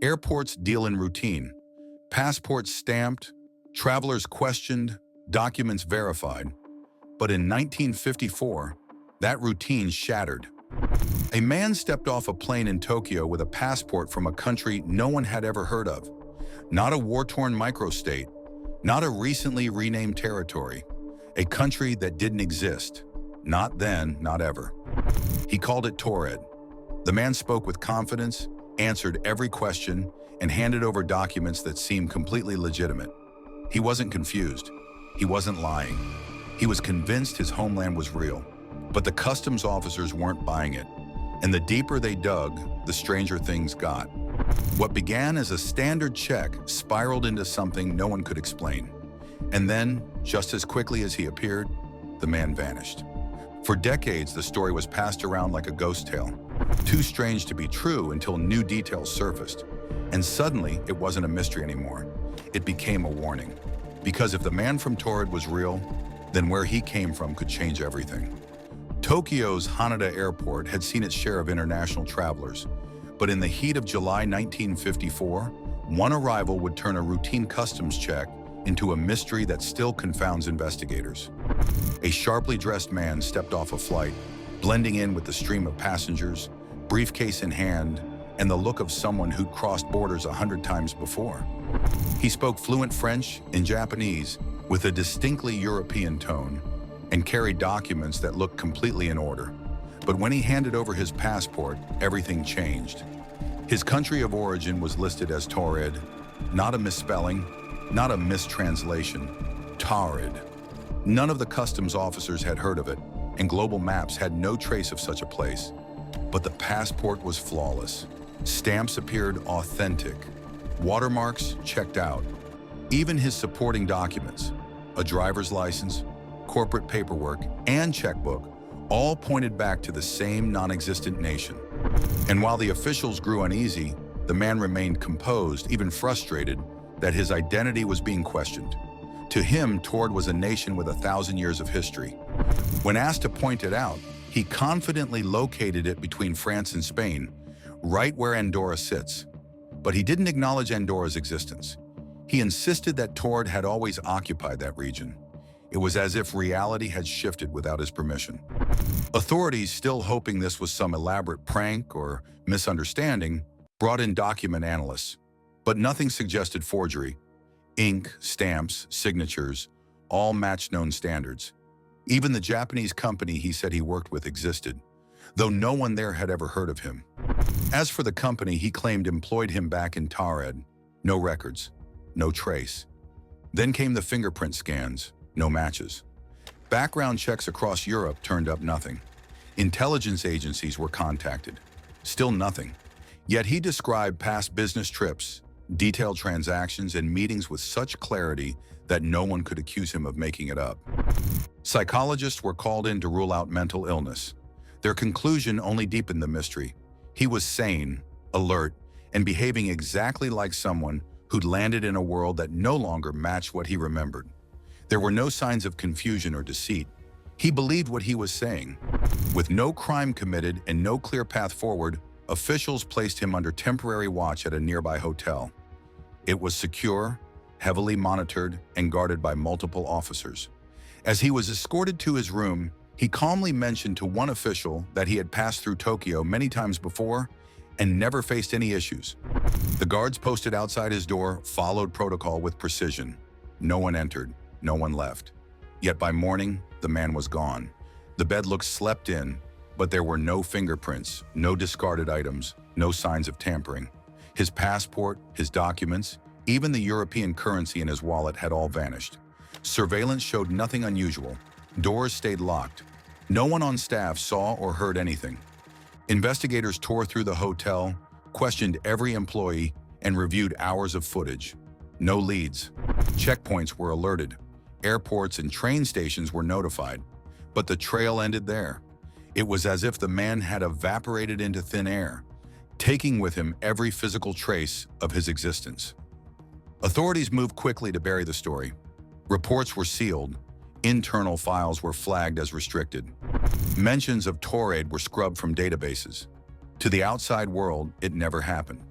Airports deal in routine. Passports stamped, travelers questioned, documents verified. But in 1954, that routine shattered. A man stepped off a plane in Tokyo with a passport from a country no one had ever heard of. Not a war-torn microstate, not a recently renamed territory. A country that didn't exist. Not then, not ever. He called it Taured. The man spoke with confidence, answered every question, and handed over documents that seemed completely legitimate. He wasn't confused. He wasn't lying. He was convinced his homeland was real. But the customs officers weren't buying it. And the deeper they dug, the stranger things got. What began as a standard check spiraled into something no one could explain. And then, just as quickly as he appeared, the man vanished. For decades, the story was passed around like a ghost tale. Too strange to be true until new details surfaced. And suddenly, it wasn't a mystery anymore. It became a warning. Because if the man from Taured was real, then where he came from could change everything. Tokyo's Haneda Airport had seen its share of international travelers, but in the heat of July 1954, one arrival would turn a routine customs check into a mystery that still confounds investigators. A sharply dressed man stepped off a flight, blending in with the stream of passengers, briefcase in hand, and the look of someone who'd crossed borders 100 times before. He spoke fluent French and Japanese with a distinctly European tone, and carried documents that looked completely in order. But when he handed over his passport, everything changed. His country of origin was listed as Taured, not a misspelling, not a mistranslation, Taured. None of the customs officers had heard of it, and global maps had no trace of such a place. But the passport was flawless. Stamps appeared authentic. Watermarks checked out. Even his supporting documents, a driver's license, corporate paperwork, and checkbook, all pointed back to the same non-existent nation. And while the officials grew uneasy, the man remained composed, even frustrated, that his identity was being questioned. To him, Taured was a nation with 1,000 years of history. When asked to point it out, he confidently located it between France and Spain, right where Andorra sits. But he didn't acknowledge Andorra's existence. He insisted that Taured had always occupied that region. It was as if reality had shifted without his permission. Authorities, still hoping this was some elaborate prank or misunderstanding, brought in document analysts. But nothing suggested forgery. Ink, stamps, signatures, all matched known standards. Even the Japanese company he said he worked with existed, though no one there had ever heard of him. As for the company he claimed employed him back in Taured, no records, no trace. Then came the fingerprint scans. No matches. Background checks across Europe turned up nothing. Intelligence agencies were contacted. Still nothing. Yet he described past business trips, detailed transactions, and meetings with such clarity that no one could accuse him of making it up. Psychologists were called in to rule out mental illness. Their conclusion only deepened the mystery. He was sane, alert, and behaving exactly like someone who'd landed in a world that no longer matched what he remembered. There were no signs of confusion or deceit. He believed what he was saying. With no crime committed and no clear path forward, officials placed him under temporary watch at a nearby hotel. It was secure, heavily monitored, and guarded by multiple officers. As he was escorted to his room, he calmly mentioned to one official that he had passed through Tokyo many times before and never faced any issues. The guards posted outside his door followed protocol with precision. No one entered. No one left. Yet by morning, the man was gone. The bed looked slept in, but there were no fingerprints, no discarded items, no signs of tampering. His passport, his documents, even the European currency in his wallet had all vanished. Surveillance showed nothing unusual. Doors stayed locked. No one on staff saw or heard anything. Investigators tore through the hotel, questioned every employee, and reviewed hours of footage. No leads. Checkpoints were alerted. Airports and train stations were notified, but the trail ended there. It was as if the man had evaporated into thin air, taking with him every physical trace of his existence. Authorities moved quickly to bury the story. Reports were sealed. Internal files were flagged as restricted. Mentions of Taured were scrubbed from databases. To the outside world, it never happened.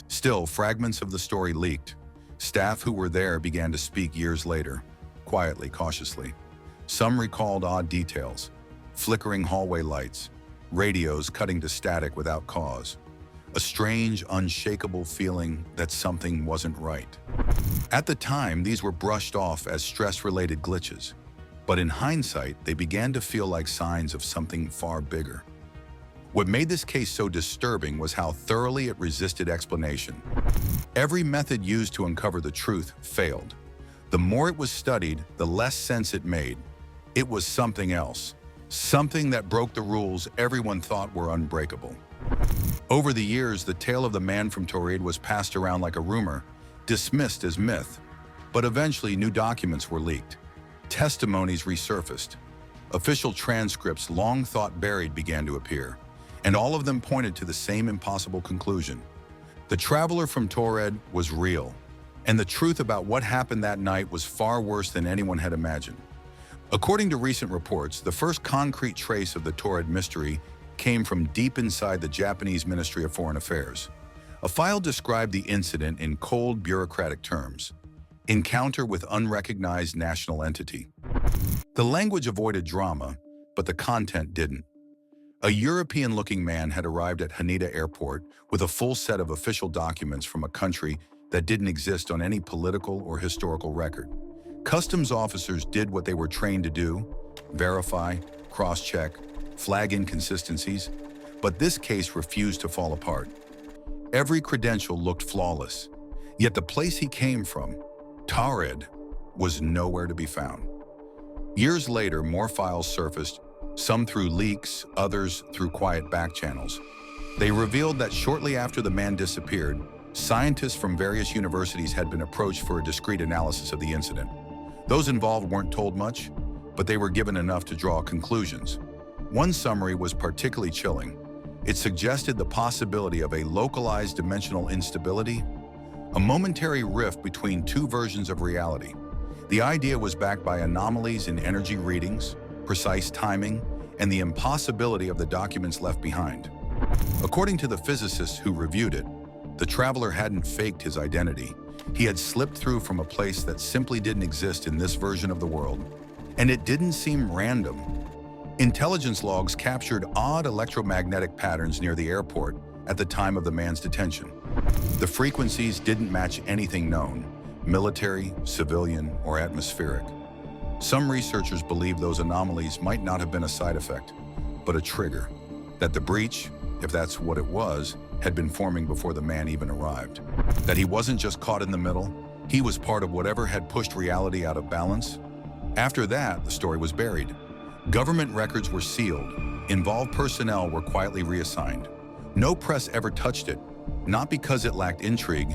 Still, fragments of the story leaked. Staff who were there began to speak years later, quietly, cautiously. Some recalled odd details, flickering hallway lights, radios cutting to static without cause. A strange, unshakable feeling that something wasn't right. At the time, these were brushed off as stress-related glitches, but in hindsight, they began to feel like signs of something far bigger. What made this case so disturbing was how thoroughly it resisted explanation. Every method used to uncover the truth failed. The more it was studied, the less sense it made. It was something else, something that broke the rules everyone thought were unbreakable. Over the years, the tale of the man from Taured was passed around like a rumor, dismissed as myth. But eventually, new documents were leaked. Testimonies resurfaced. Official transcripts long thought buried began to appear, and all of them pointed to the same impossible conclusion. The traveler from Taured was real, and the truth about what happened that night was far worse than anyone had imagined. According to recent reports, the first concrete trace of the Taured mystery came from deep inside the Japanese Ministry of Foreign Affairs. A file described the incident in cold, bureaucratic terms: encounter with unrecognized national entity. The language avoided drama, but the content didn't. A European-looking man had arrived at Haneda Airport with a full set of official documents from a country that didn't exist on any political or historical record. Customs officers did what they were trained to do: verify, cross-check, flag inconsistencies, but this case refused to fall apart. Every credential looked flawless, yet the place he came from, Taured, was nowhere to be found. Years later, more files surfaced, some through leaks, others through quiet back channels. They revealed that shortly after the man disappeared, scientists from various universities had been approached for a discrete analysis of the incident. Those involved weren't told much, but they were given enough to draw conclusions. One summary was particularly chilling. It suggested the possibility of a localized dimensional instability, a momentary rift between two versions of reality. The idea was backed by anomalies in energy readings, precise timing, and the impossibility of the documents left behind. According to the physicists who reviewed it, the traveler hadn't faked his identity. He had slipped through from a place that simply didn't exist in this version of the world, and it didn't seem random. Intelligence logs captured odd electromagnetic patterns near the airport at the time of the man's detention. The frequencies didn't match anything known, military, civilian, or atmospheric. Some researchers believe those anomalies might not have been a side effect, but a trigger, that the breach, if that's what it was, had been forming before the man even arrived. That he wasn't just caught in the middle, he was part of whatever had pushed reality out of balance. After that, the story was buried. Government records were sealed. Involved personnel were quietly reassigned. No press ever touched it, not because it lacked intrigue,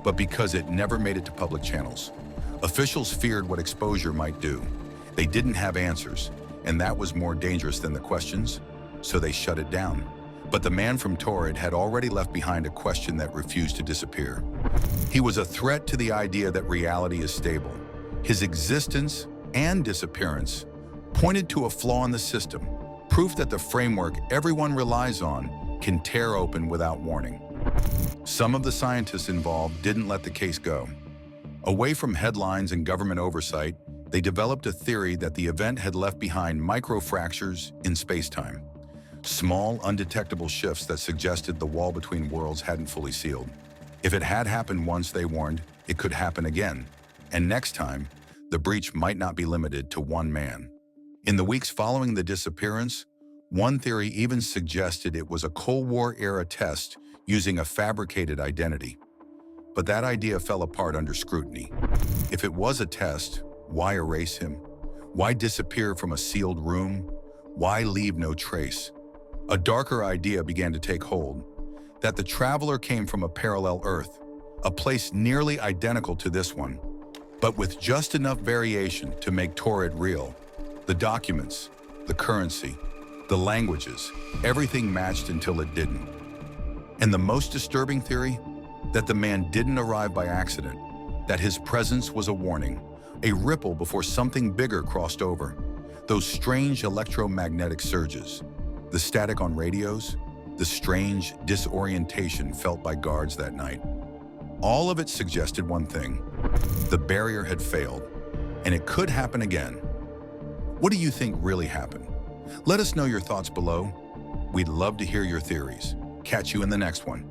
but because it never made it to public channels. Officials feared what exposure might do. They didn't have answers, and that was more dangerous than the questions, so they shut it down. But the man from Taured had already left behind a question that refused to disappear. He was a threat to the idea that reality is stable. His existence and disappearance pointed to a flaw in the system, proof that the framework everyone relies on can tear open without warning. Some of the scientists involved didn't let the case go. Away from headlines and government oversight, they developed a theory that the event had left behind microfractures in space-time, small, undetectable shifts that suggested the wall between worlds hadn't fully sealed. If it had happened once, they warned, it could happen again. And next time, the breach might not be limited to one man. In the weeks following the disappearance, one theory even suggested it was a Cold War-era test using a fabricated identity. But that idea fell apart under scrutiny. If it was a test, why erase him? Why disappear from a sealed room? Why leave no trace? A darker idea began to take hold, that the traveler came from a parallel Earth, a place nearly identical to this one, but with just enough variation to make Taured real. The documents, the currency, the languages, everything matched until it didn't. And the most disturbing theory? That the man didn't arrive by accident, that his presence was a warning, a ripple before something bigger crossed over. Those strange electromagnetic surges, the static on radios, the strange disorientation felt by guards that night. All of it suggested one thing: the barrier had failed, and it could happen again. What do you think really happened? Let us know your thoughts below. We'd love to hear your theories. Catch you in the next one.